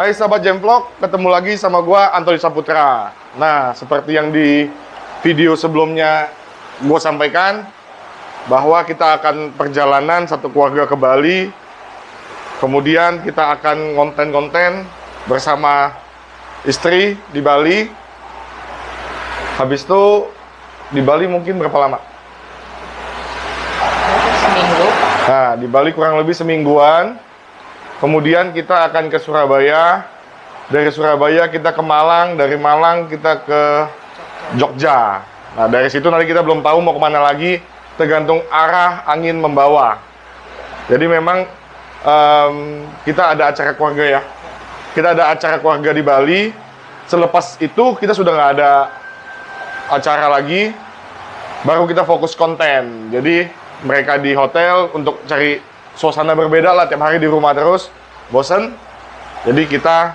Hai sahabat Jemvlog, ketemu lagi sama gua Antoni Saputra. Nah, seperti yang di video sebelumnya gua sampaikan bahwa kita akan perjalanan satu keluarga ke Bali. Kemudian kita akan konten-konten bersama istri di Bali. Habis itu di Bali mungkin berapa lama? Seminggu. Nah, di Bali kurang lebih semingguan. Kemudian kita akan ke Surabaya. Dari Surabaya kita ke Malang. Dari Malang kita ke Jogja. Nah, dari situ nanti kita belum tahu mau kemana lagi. Tergantung arah angin membawa. Jadi memang kita ada acara keluarga ya. Kita ada acara keluarga di Bali. Selepas itu kita sudah nggak ada acara lagi. Baru kita fokus konten. Jadi mereka di hotel untuk cari suasana berbeda lah, tiap hari di rumah terus, bosen. Jadi kita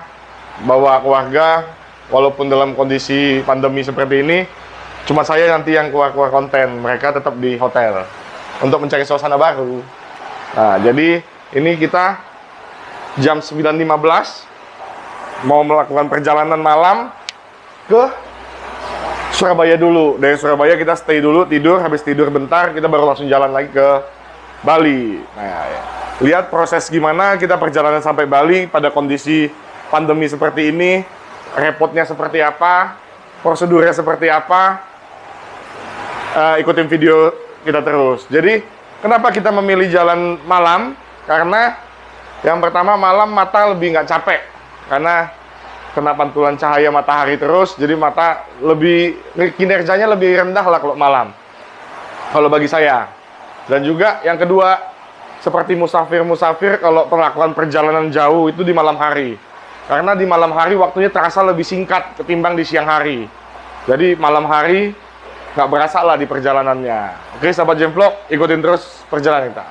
bawa keluarga, walaupun dalam kondisi pandemi seperti ini, cuma saya nanti yang keluar-keluar konten, mereka tetap di hotel untuk mencari suasana baru. Nah, jadi ini kita jam 9.15 mau melakukan perjalanan malam ke Surabaya dulu. Dari Surabaya kita stay dulu, tidur, habis tidur bentar, kita baru langsung jalan lagi ke Bali. Nah, ya. Lihat proses gimana kita perjalanan sampai Bali pada kondisi pandemi seperti ini, repotnya seperti apa, prosedurnya seperti apa. Ikutin video kita terus. Jadi, kenapa kita memilih jalan malam? Karena yang pertama malam mata lebih nggak capek, karena kena pantulan cahaya matahari terus, jadi mata lebih, kinerjanya lebih rendah lah kalau malam. Kalau bagi saya. Dan juga yang kedua, seperti musafir-musafir kalau melakukan perjalanan jauh itu di malam hari. Karena di malam hari waktunya terasa lebih singkat ketimbang di siang hari. Jadi malam hari nggak berasa lah di perjalanannya. Oke sahabat Jemvlog, ikutin terus perjalanan kita.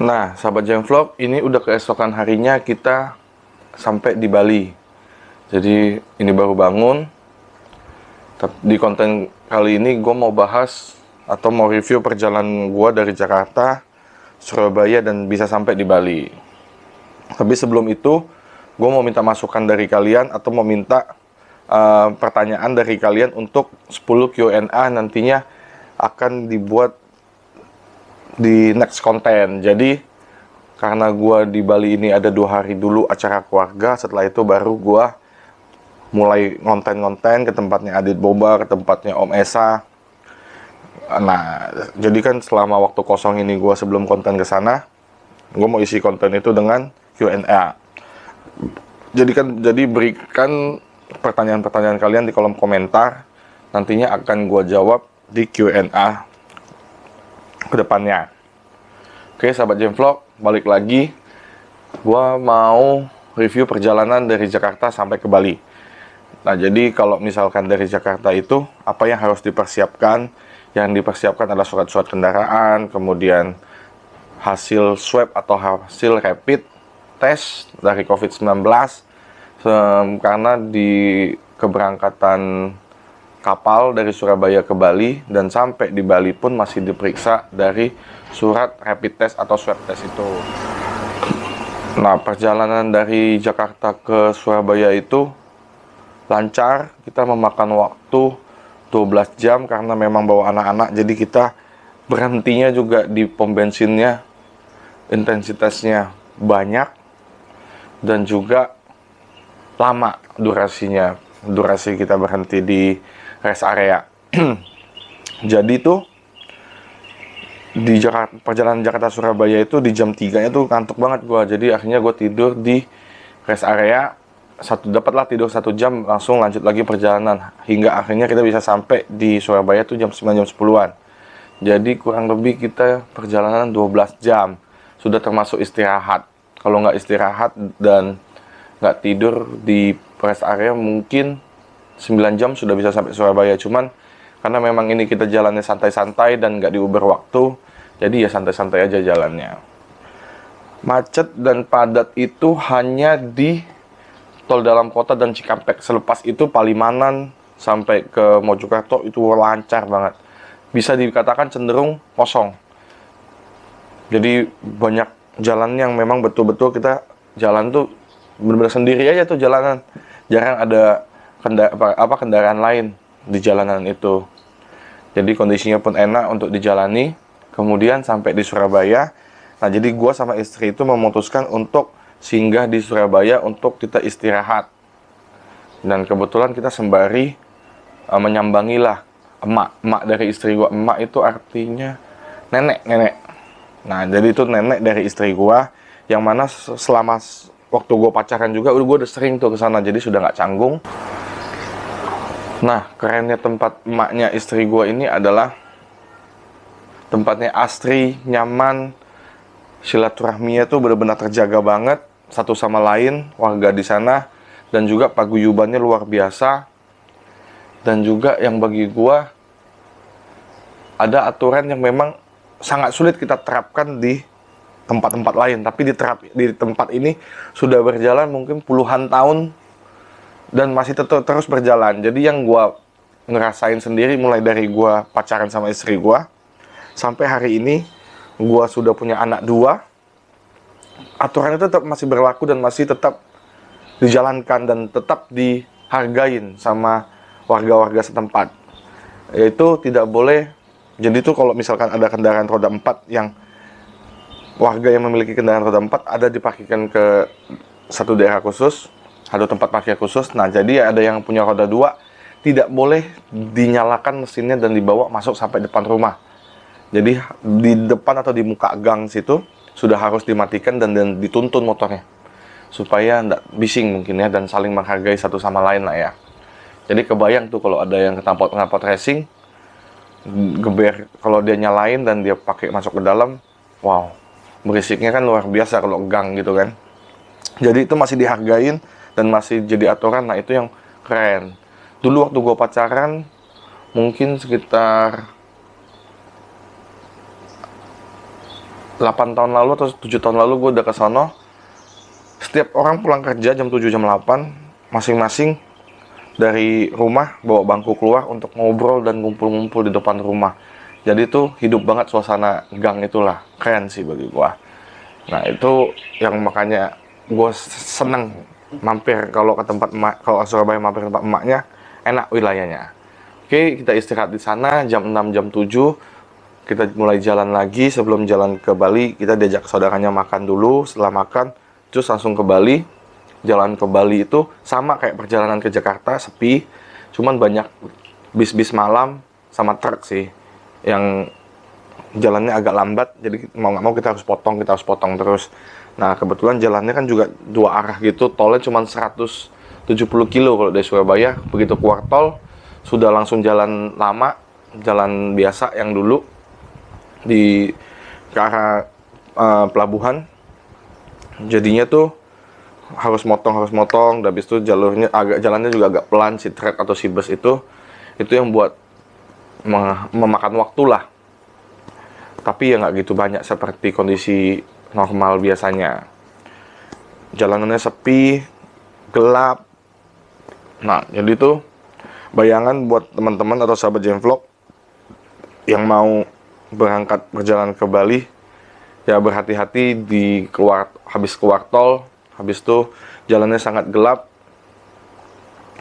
Nah, sahabat Jemvlog, ini udah keesokan harinya kita sampai di Bali. Jadi, ini baru bangun. Di konten kali ini, gue mau bahas atau mau review perjalanan gue dari Jakarta, Surabaya, dan bisa sampai di Bali. Tapi sebelum itu, gue mau minta masukan dari kalian atau mau minta pertanyaan dari kalian untuk 10 Q&A nantinya akan dibuat di next konten. Jadi karena gua di Bali ini ada 2 hari dulu acara keluarga, setelah itu baru gua mulai ngonten-ngonten ke tempatnya Adit Boba, ke tempatnya Om Esa. Nah, jadi kan selama waktu kosong ini gua sebelum konten ke sana, gua mau isi konten itu dengan Q&A. Jadi berikan pertanyaan-pertanyaan kalian di kolom komentar, nantinya akan gua jawab di Q&A ke depannya. Oke sahabat Jemvlog, balik lagi. Gua mau review perjalanan dari Jakarta sampai ke Bali. Nah, jadi kalau misalkan dari Jakarta itu apa yang harus dipersiapkan? Yang dipersiapkan adalah surat-surat kendaraan, kemudian hasil swab atau hasil rapid test dari COVID-19. Karena di keberangkatan kapal dari Surabaya ke Bali dan sampai di Bali pun masih diperiksa dari surat rapid test atau swab test itu. Nah, perjalanan dari Jakarta ke Surabaya itu lancar. Kita memakan waktu 12 jam karena memang bawa anak-anak, jadi kita berhentinya juga di pom bensinnya, intensitasnya banyak dan juga lama durasinya. Durasi kita berhenti di rest area. Jadi tuh di Jakarta, perjalanan Jakarta Surabaya itu di jam 3 itu ngantuk banget gua. Jadi akhirnya gua tidur di rest area. Dapatlah tidur 1 jam, langsung lanjut lagi perjalanan hingga akhirnya kita bisa sampai di Surabaya tuh jam 9, jam 10-an. Jadi kurang lebih kita perjalanan 12 jam. Sudah termasuk istirahat. Kalau nggak istirahat dan nggak tidur di rest area mungkin 9 jam sudah bisa sampai Surabaya. Cuman karena memang ini kita jalannya santai-santai dan nggak diuber waktu, jadi ya santai-santai aja jalannya. Macet dan padat itu hanya di tol dalam kota dan Cikampek. Selepas itu Palimanan sampai ke Mojokerto itu lancar banget. Bisa dikatakan cenderung kosong. Jadi banyak jalan yang memang betul-betul kita jalan tuh benar-benar sendiri aja tuh jalanan. Jarang ada kendaraan lain di jalanan itu. Jadi kondisinya pun enak untuk dijalani. Kemudian sampai di Surabaya. Nah, jadi gue sama istri itu memutuskan untuk singgah di Surabaya untuk kita istirahat. Dan kebetulan kita sembari menyambangilah emak dari istri gue. Emak itu artinya nenek. Nah, jadi itu nenek dari istri gue, yang mana selama waktu gue pacaran juga gue udah sering tuh ke sana, jadi sudah nggak canggung. Nah, kerennya tempat emaknya istri gue ini adalah tempatnya asri, nyaman, silaturahminya tuh benar-benar terjaga banget satu sama lain warga di sana, dan juga paguyubannya luar biasa. Dan juga yang bagi gue ada aturan yang memang sangat sulit kita terapkan di tempat-tempat lain, tapi di tempat ini sudah berjalan mungkin puluhan tahun dan masih terus berjalan. Jadi yang gue ngerasain sendiri mulai dari gue pacaran sama istri gue sampai hari ini gue sudah punya anak 2, aturan itu tetap masih berlaku dan masih tetap dijalankan dan tetap dihargain sama warga-warga setempat. Yaitu tidak boleh, jadi itu kalau misalkan ada kendaraan roda 4 yang warga yang memiliki kendaraan roda 4 ada diparkirkan ke satu daerah khusus, ada tempat parkir khusus. Nah, jadi ada yang punya roda 2 tidak boleh dinyalakan mesinnya dan dibawa masuk sampai depan rumah. Jadi di depan atau di muka gang situ sudah harus dimatikan dan dituntun motornya supaya tidak bising mungkin ya, dan saling menghargai satu sama lain lah ya. Jadi kebayang tuh kalau ada yang knalpot racing, geber kalau dia nyalain dan dia pakai masuk ke dalam, wow, berisiknya kan luar biasa kalau gang gitu kan. Jadi itu masih dihargain dan masih jadi aturan. Nah, itu yang keren. Dulu waktu gue pacaran mungkin sekitar 8 tahun lalu atau 7 tahun lalu gue udah ke sono. Setiap orang pulang kerja jam 7, jam 8, masing-masing dari rumah bawa bangku keluar untuk ngobrol dan ngumpul-ngumpul di depan rumah. Jadi tuh hidup banget suasana gang itulah. Keren sih bagi gue. Nah, itu yang makanya gue seneng mampir kalau ke tempat emak, kalau ke Surabaya mampir ke tempat emaknya, enak wilayahnya. Oke, kita istirahat di sana jam 6, jam 7, kita mulai jalan lagi. Sebelum jalan ke Bali, kita diajak saudaranya makan dulu. Setelah makan, terus langsung ke Bali. Jalan ke Bali itu sama kayak perjalanan ke Jakarta, sepi, cuman banyak bis-bis malam sama truk sih, yang jalannya agak lambat, jadi mau nggak mau kita harus potong terus. Nah, kebetulan jalannya kan juga 2 arah gitu, tolnya cuma 170 kilo kalau dari Surabaya. Begitu keluar tol, sudah langsung jalan lama, jalan biasa yang dulu di ke arah pelabuhan. Jadinya tuh harus motong, dan habis itu jalannya juga agak pelan, si truk atau si bus itu yang buat memakan waktu lah. Tapi ya nggak gitu banyak seperti kondisi normal biasanya. Jalanannya sepi, gelap. Nah, jadi tuh bayangan buat teman-teman atau sahabat Jemvlog yang mau berangkat berjalan ke Bali, ya berhati-hati habis keluar tol. Habis itu jalannya sangat gelap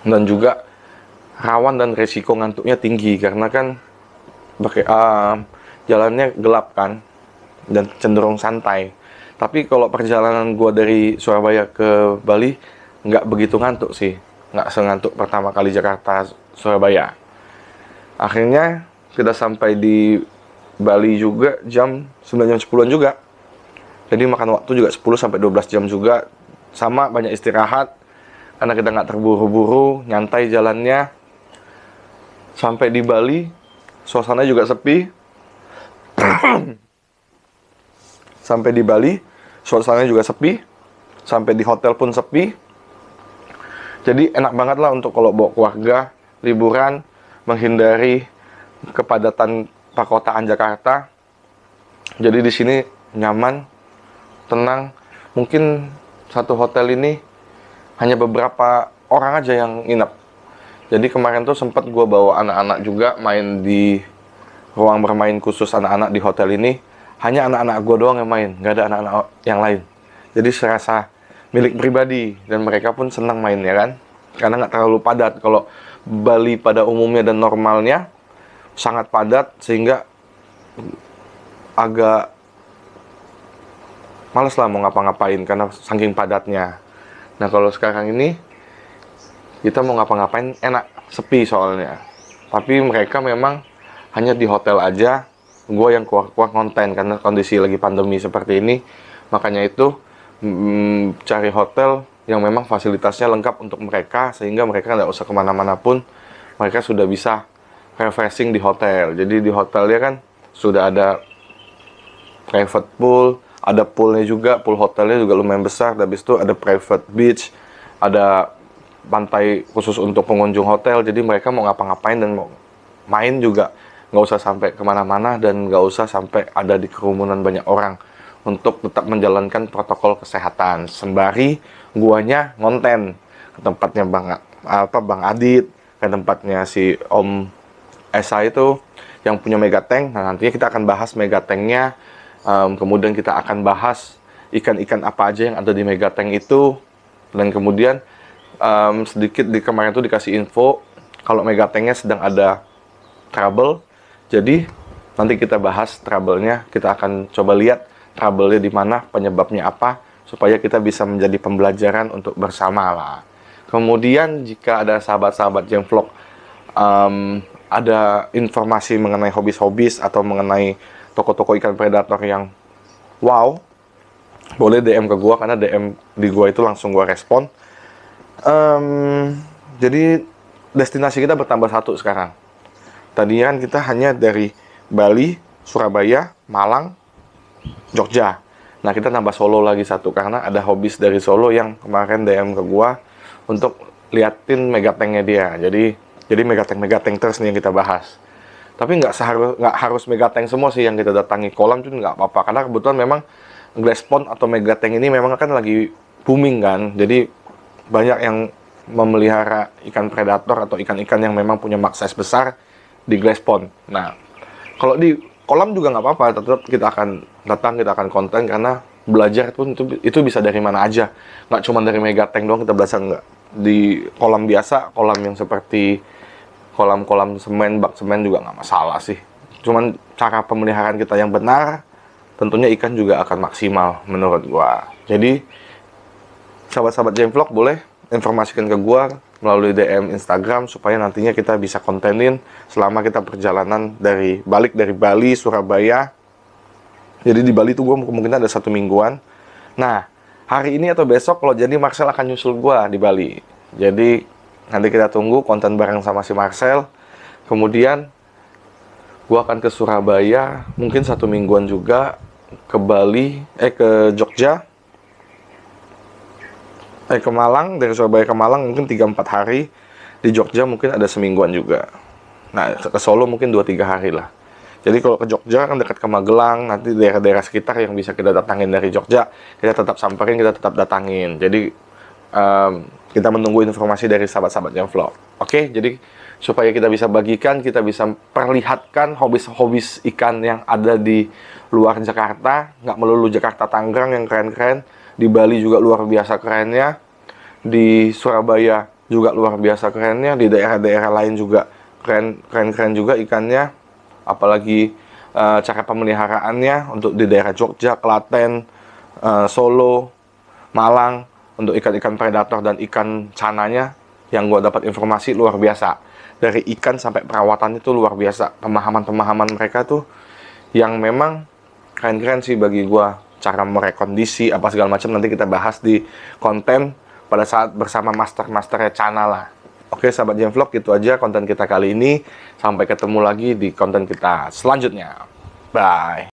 dan juga rawan dan resiko ngantuknya tinggi karena kan jalannya gelap kan dan cenderung santai. Tapi kalau perjalanan gue dari Surabaya ke Bali nggak begitu ngantuk sih, nggak sengantuk pertama kali Jakarta Surabaya. Akhirnya kita sampai di Bali juga jam 9 jam 10-an juga. Jadi makan waktu juga 10 sampai 12 jam juga. Sama banyak istirahat karena kita nggak terburu-buru, nyantai jalannya. Sampai di Bali suasana juga sepi. Sampai di Bali suasananya juga sepi. Sampai di hotel pun sepi. Jadi enak banget lah untuk kalau bawa keluarga liburan, menghindari kepadatan perkotaan Jakarta. Jadi di sini nyaman, tenang. Mungkin satu hotel ini hanya beberapa orang aja yang nginep. Jadi kemarin tuh sempat gue bawa anak-anak juga main di ruang bermain khusus anak-anak di hotel ini. Hanya anak-anak gue doang yang main, nggak ada anak-anak yang lain. Jadi serasa milik pribadi dan mereka pun senang main ya kan, karena nggak terlalu padat. Kalau Bali pada umumnya dan normalnya sangat padat sehingga agak males lah mau ngapa-ngapain karena saking padatnya. Nah kalau sekarang ini kita mau ngapa-ngapain enak, sepi soalnya. Tapi mereka memang hanya di hotel aja. Gue yang keluar-keluar konten karena kondisi lagi pandemi seperti ini. Makanya itu cari hotel yang memang fasilitasnya lengkap untuk mereka, sehingga mereka nggak usah kemana-mana pun mereka sudah bisa refreshing di hotel. Jadi di hotelnya kan sudah ada private pool, ada poolnya juga, pool hotelnya juga lumayan besar. Habis itu ada private beach, ada pantai khusus untuk pengunjung hotel. Jadi mereka mau ngapa-ngapain dan mau main juga nggak usah sampai kemana-mana dan nggak usah sampai ada di kerumunan banyak orang, untuk tetap menjalankan protokol kesehatan. Sembari guanya ngonten ke tempatnya Bang Adit, ke tempatnya si Om Esa itu yang punya Megatank. Nah nantinya kita akan bahas Megatank-nya. Kemudian kita akan bahas ikan-ikan apa aja yang ada di Megatank itu. Dan kemudian sedikit di kemarin itu dikasih info kalau Megatank-nya sedang ada trouble. Jadi nanti kita bahas trouble-nya. Kita akan coba lihat trouble-nya di mana, penyebabnya apa, supaya kita bisa menjadi pembelajaran untuk bersama lah. Kemudian jika ada sahabat-sahabat Jeng Vlog ada informasi mengenai hobis-hobis atau mengenai toko-toko ikan predator yang wow, boleh DM ke gua, karena DM di gua itu langsung gua respon. Jadi destinasi kita bertambah satu sekarang. Tadinya kan kita hanya dari Bali, Surabaya, Malang, Jogja. Nah kita nambah Solo lagi satu, karena ada hobis dari Solo yang kemarin DM ke gua untuk liatin Megatank-nya dia. Jadi Megatank terus nih yang kita bahas. Tapi nggak harus Megatank semua sih yang kita datangi. Kolam itu nggak apa-apa, karena kebetulan memang glass pond atau Megatank ini memang kan lagi booming kan. Jadi banyak yang memelihara ikan predator atau ikan-ikan yang memang punya max size besar di glass pond. Nah kalau di kolam juga nggak apa-apa, tetap kita akan datang, kita akan konten, karena belajar pun itu bisa dari mana aja, nggak cuma dari Megatank doang kita belajar. Nggak di kolam biasa, kolam yang seperti kolam-kolam semen, bak semen juga nggak masalah sih. Cuman cara pemeliharaan kita yang benar, tentunya ikan juga akan maksimal menurut gua. Jadi sahabat-sahabat Jeng Vlog boleh informasikan ke gua melalui DM Instagram, supaya nantinya kita bisa kontenin selama kita perjalanan balik dari Bali, Surabaya. Jadi di Bali tuh gue kemungkinan ada 1 mingguan. Nah, hari ini atau besok kalau jadi Marcel akan nyusul gue di Bali. Jadi nanti kita tunggu konten bareng sama si Marcel. Kemudian gue akan ke Surabaya, mungkin 1 mingguan juga. Ke Bali, ke Jogja, ke Malang. Dari Surabaya ke Malang mungkin 3-4 hari. Di Jogja mungkin ada semingguan juga. Nah, ke Solo mungkin 2-3 hari lah. Jadi kalau ke Jogja kan dekat ke Magelang, nanti daerah-daerah sekitar yang bisa kita datangin dari Jogja, kita tetap samperin, kita tetap datangin. Jadi kita menunggu informasi dari sahabat-sahabat Jeng Vlog. Oke, jadi supaya kita bisa bagikan, kita bisa perlihatkan hobis-hobis ikan yang ada di luar Jakarta, nggak melulu Jakarta Tangerang yang keren-keren. Di Bali juga luar biasa kerennya, di Surabaya juga luar biasa kerennya, di daerah-daerah lain juga keren-keren juga ikannya. Apalagi cara pemeliharaannya untuk di daerah Jogja, Klaten, Solo, Malang, untuk ikan-ikan predator dan ikan cananya yang gue dapat informasi luar biasa. Dari ikan sampai perawatan itu luar biasa. Pemahaman-pemahaman mereka tuh yang memang keren-keren sih bagi gua. Cara merekondisi apa segala macam nanti kita bahas di konten pada saat bersama master-masternya Chana lah. Oke sahabat JM Vlog, itu aja konten kita kali ini. Sampai ketemu lagi di konten kita selanjutnya. Bye.